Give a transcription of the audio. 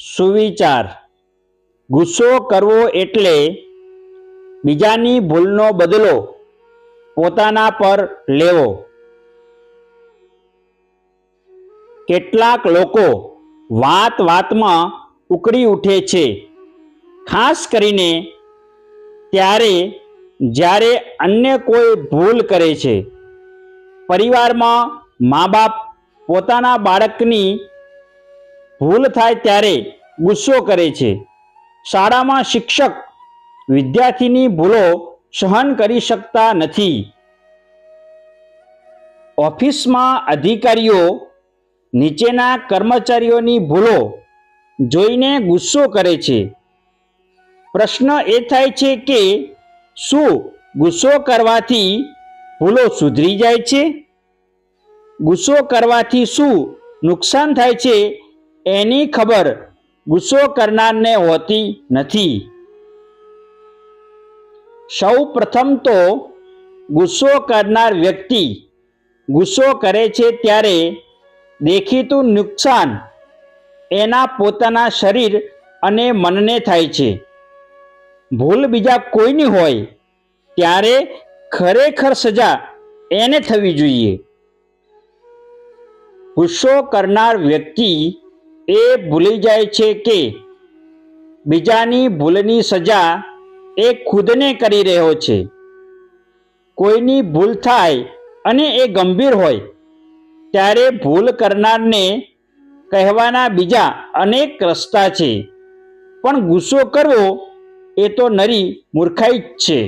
સુવિચાર. ગુસ્સો કરવો એટલે બીજાની ભૂલનો બદલો પોતાના પર લેવો. કેટલાક લોકો વાત વાતમાં ઉકળી ઉઠે છે, ખાસ કરીને ત્યારે જ્યારે અન્ય કોઈ ભૂલ કરે છે. પરિવારમાં મા બાપ પોતાના બાળકની ભૂલ થાય ત્યારે ગુસ્સો કરે છે. શાળામાં શિક્ષક વિદ્યાર્થીની ભૂલો સહન કરી શકતા નથી. ઓફિસમાં અધિકારીઓ નીચેના કર્મચારીઓની ભૂલો જોઈને ગુસ્સો કરે છે. પ્રશ્ન એ થાય છે કે શું ગુસ્સો કરવાથી ભૂલો સુધરી જાય છે? ગુસ્સો કરવાથી શું નુકસાન થાય છે એની ખબર ગુસ્સો કરનારને હોતી નથી. સૌ પ્રથમ તો ગુસ્સો કરનાર વ્યક્તિ ગુસ્સો કરે છે ત્યારે દેખીતું નુકસાન એના પોતાના શરીર અને મનને થાય છે. ભૂલ બીજા કોઈની હોય ત્યારે ખરેખર સજા એને થવી જોઈએ. ગુસ્સો કરનાર વ્યક્તિ એ ભૂલી જાય છે કે બીજાની ભૂલની સજા એ ખુદને કરી રહ્યો છે. કોઈની ભૂલ થાય અને એ ગંભીર હોય ત્યારે ભૂલ કરનારને કહેવાના બીજા અનેક રસ્તા છે, પણ ગુસ્સો કરવો એ તો નરી મૂર્ખાઈ જ છે.